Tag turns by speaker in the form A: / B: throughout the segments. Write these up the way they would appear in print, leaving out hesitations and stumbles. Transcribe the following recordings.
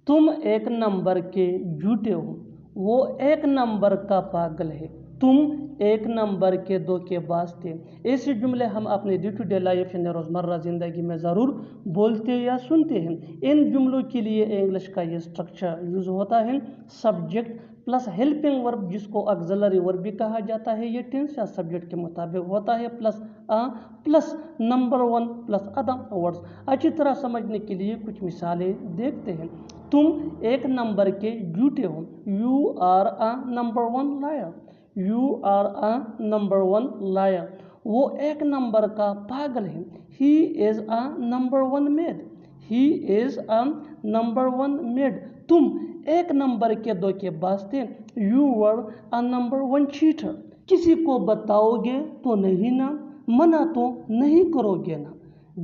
A: तुम एक नंबर के झूठे हो, वो एक नंबर का पागल है, तुम एक नंबर के धोखेबाज थे। ऐसे जुमले हम अपने डे टू डे लाइफ यानी रोज़मर्रा ज़िंदगी में ज़रूर बोलते या सुनते हैं। इन जुमलों के लिए इंग्लिश का ये स्ट्रक्चर यूज़ होता है, सब्जेक्ट प्लस हेल्पिंग वर्ब जिसको ऑक्सिलरी वर्ब भी कहा जाता है। ये टेंस या सब्जेक्ट के मुताबिक होता है, plus a plus number one plus other words. अच्छी तरह समझने के लिए कुछ मिसालें देखते हैं। तुम एक नंबर के झूठे हो, you are a number one liar, you are a number one liar. वो एक नंबर का पागल है, he is a number one mad, he is a number one mad. तुम एक नंबर के धोखेबाज थे, you were a number one cheater. किसी को बताओगे तो नहीं ना, मना तो नहीं करोगे ना,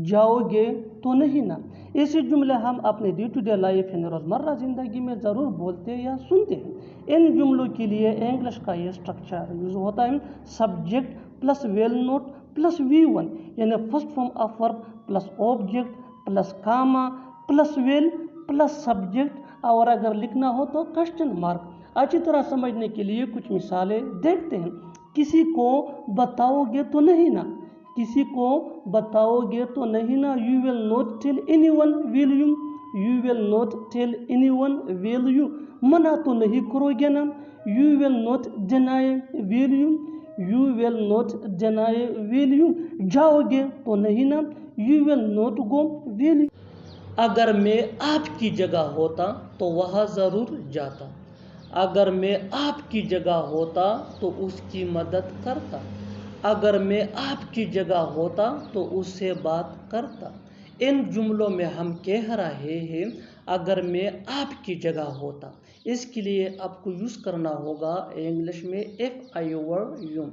A: जाओगे तो नहीं ना। ऐसे जुमले हम अपने डे टू डे लाइफ यानी रोज़मर्रा ज़िंदगी में ज़रूर बोलते या सुनते हैं। इन जुमलों के लिए इंग्लिश का ये स्ट्रक्चर यूज़ होता है, subject plus will not plus V1 यानी first form of verb plus object plus comma plus will plus subject, और अगर लिखना हो तो क्वेश्चन मार्क। अच्छी तरह समझने के लिए कुछ मिसालें देखते हैं। किसी को बताओगे तो नहीं ना, किसी को बताओगे तो नहीं ना, you will not tell anyone will you, you will not tell anyone will you. मना तो नहीं करोगे ना, you will not deny will you, you will not deny will you. जाओगे तो नहीं ना, you will not go will you. अगर मैं आपकी जगह होता तो वहाँ ज़रूर जाता, अगर मैं आपकी जगह होता तो उसकी मदद करता, अगर मैं आपकी जगह होता तो उससे बात करता। इन जुमलों में हम कह रहे हैं अगर मैं आपकी जगह होता। इसके लिए आपको यूज़ करना होगा इंग्लिश में इफ़ आई वर यू।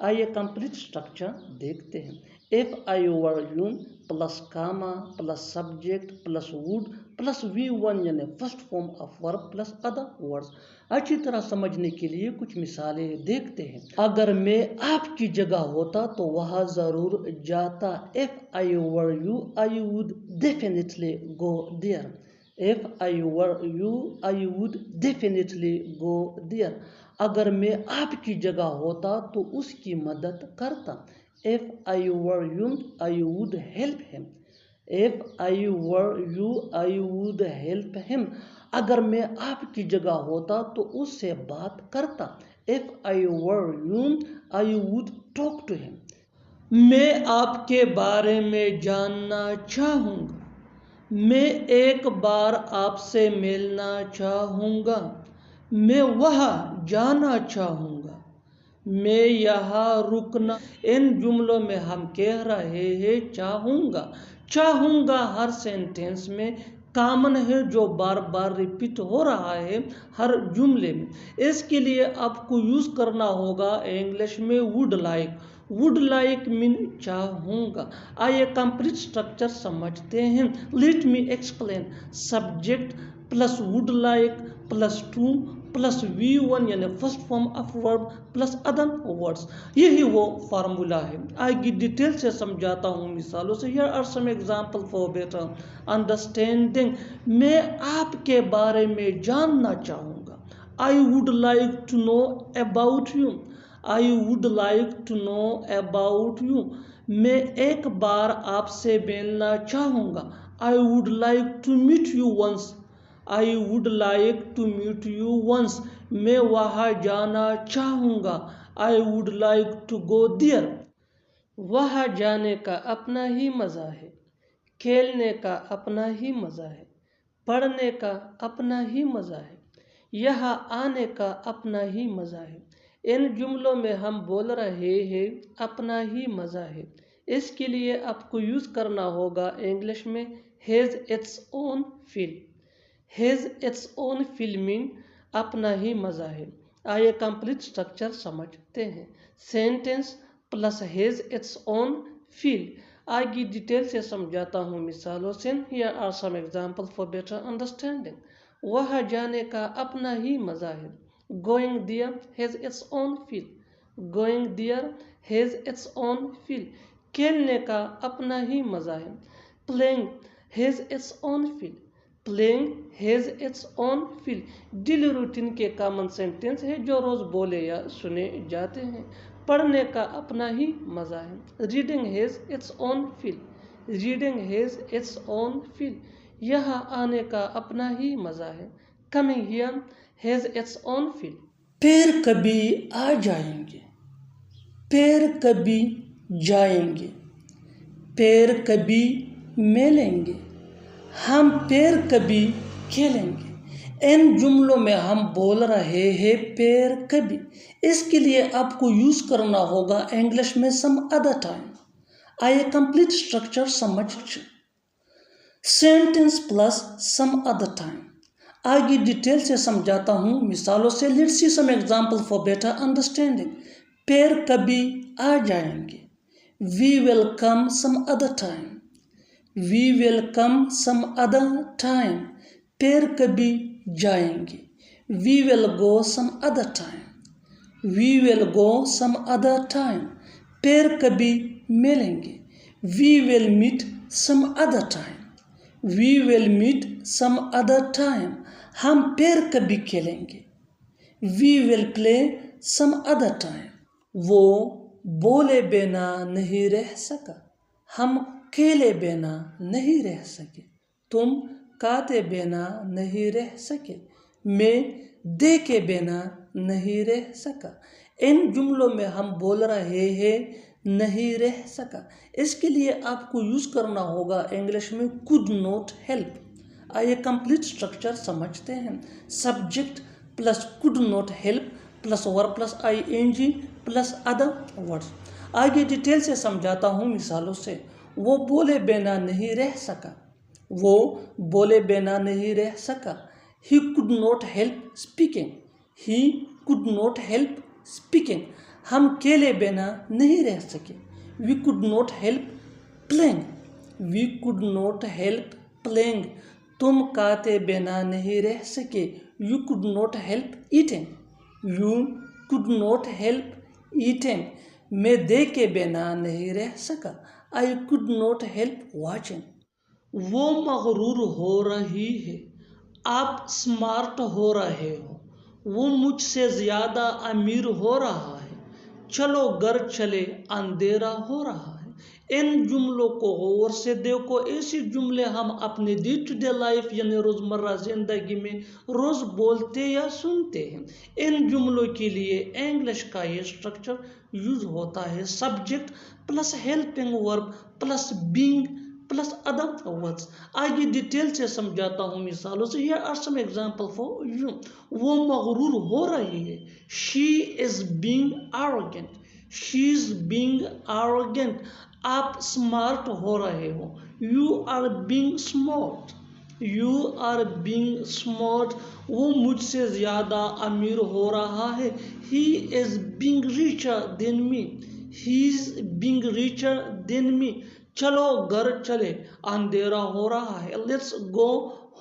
A: आइए कंप्लीट स्ट्रक्चर देखते हैं। If I were you plus comma plus subject plus would plus V1 यानी first form of verb plus other words. अच्छी तरह समझने के लिए कुछ मिसालें देखते हैं। अगर मैं आपकी जगह होता तो वहाँ ज़रूर जाता, if I were you I would definitely go there, if I were you I would definitely go there. अगर मैं आपकी जगह होता तो उसकी मदद करता, if I were you I would help him, if I were you I would help him. अगर मैं आपकी जगह होता तो उससे बात करता, if I were you I would talk to him. मैं आपके बारे में जानना चाहूँगा, मैं एक बार आपसे मिलना चाहूँगा, मैं वहाँ जाना चाहूँगा, मैं यहाँ रुकना। इन जुमलों में हम कह रहे हैं चाहूँगा। चाहूँगा हर सेंटेंस में कॉमन है जो बार बार रिपीट हो रहा है हर जुमले में। इसके लिए आपको यूज़ करना होगा इंग्लिश में would like. Would like mean चाहूँगा। आइए कंप्लीट स्ट्रक्चर समझते हैं। Let me explain. Subject plus would like plus two plus V1 यानी first form of verb plus other words, यही वो फार्मूला है। आगे डिटेल से समझाता हूँ मिसालों से। Here are some example for better understanding. मैं आपके बारे में जानना चाहूँगा, I would like to know about you, I would like to know about you. मैं एक बार आपसे मिलना चाहूँगा, I would like to meet you once, I would like to meet you once. मैं वहाँ जाना चाहूँगा, I would like to go there. वहाँ जाने का अपना ही मज़ा है, खेलने का अपना ही मज़ा है, पढ़ने का अपना ही मज़ा है, यहाँ आने का अपना ही मज़ा है। इन जुमलों में हम बोल रहे हैं अपना ही मज़ा है। इसके लिए आपको यूज़ करना होगा इंग्लिश में has its own feel. Has its own feel mean अपना ही मज़ा है। आइए कंप्लीट स्ट्रक्चर समझते हैं। Sentence plus has its own feel. आगे डिटेल से समझाता हूँ मिसालों से। Here are some example for better understanding. वहाँ जाने का अपना ही मज़ा है, going there has its own feel, going there has its own feel. खेलने का अपना ही मज़ा है, playing has its own feel, playing has its own feel. Daily routine के कॉमन सेंटेंस है जो रोज बोले या सुने जाते हैं. पढ़ने का अपना ही मजा है. Reading has its own feel. Reading has its own feel. यहाँ आने का अपना ही मजा है. Coming here has its own feel. पैर कभी आ जाएंगे. पैर कभी जाएंगे. पैर कभी मिलेंगे. हम पैर कभी खेलेंगे. इन जुमलों में हम बोल रहे हैं पैर कभी. इसके लिए आपको यूज करना होगा इंग्लिश में सम अदर टाइम. आइए कंप्लीट स्ट्रक्चर समझते. Sentence plus some other time. आगे डिटेल से समझाता हूँ मिसालों से. Let's see some example for better understanding. पैर कभी आ जाएंगे. We will come some other time. We will come some other time. पैर कभी जाएंगे. We will go some other time. We will go some other time. पैर कभी मिलेंगे. We will meet some other time. We will meet some other time. हम पैर कभी खेलेंगे. We will play some other time. वो बोले बिना नहीं रह सका. हम अकेले बिना नहीं रह सके. तुम खाते बिना नहीं रह सके. मैं देखे बिना नहीं रह सका. इन जुमलों में हम बोल रहे हैं नहीं रह सका. इसके लिए आपको यूज करना होगा इंग्लिश में कुड नॉट हेल्प. आइए कंप्लीट स्ट्रक्चर समझते हैं. Subject plus could not help plus verb plus ing plus other words. आगे डिटेल से समझाता हूँ मिसालों से. वो बोले बिना नहीं रह सका. वो बोले बिना नहीं रह सका. He could not help speaking. He could not help speaking. हम अकेले बिना नहीं रह सके. We could not help playing. We could not help playing. तुम खाते बिना नहीं रह सके. You could not help eating. You could not help eating. मैं देखे बिना नहीं रह सका. I could not help watching. वो मगरूर हो रही है. आप स्मार्ट हो रहे हो. वो मुझसे ज़्यादा अमीर हो रहा है. चलो घर चले अंधेरा हो रहा है. इन जुमलों को गौर से देखो. ऐसे जुमले हम अपने डे टू डे लाइफ यानी रोज़मर्रा ज़िंदगी में रोज़ बोलते या सुनते हैं. इन जुमलों के लिए इंग्लिश का ये स्ट्रक्चर यूज होता है. Subject plus helping verb plus being plus other words. आगे डिटेल से समझाता हूँ मिसालों से. Here are some example for you. वो मगरूर हो रही है. She is being arrogant. She is being arrogant. आप स्मार्ट हो रहे हो. You are being smart. You are being smart. वो मुझसे ज़्यादा अमीर हो रहा है. He is being richer than me. He is being richer than मी. चलो घर चले अंधेरा हो रहा है. Let's go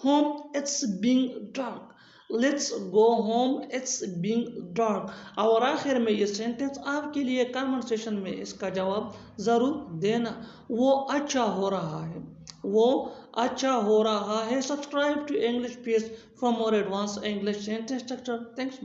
A: home it's being dark. Let's go home it's being dark. और आखिर में ये सेंटेंस आपके लिए कमेंट सेशन में इसका जवाब ज़रूर देना. वो अच्छा हो रहा है. वो अच्छा हो रहा है. Subscribe to English page for more advance English sentence structure. Thanks.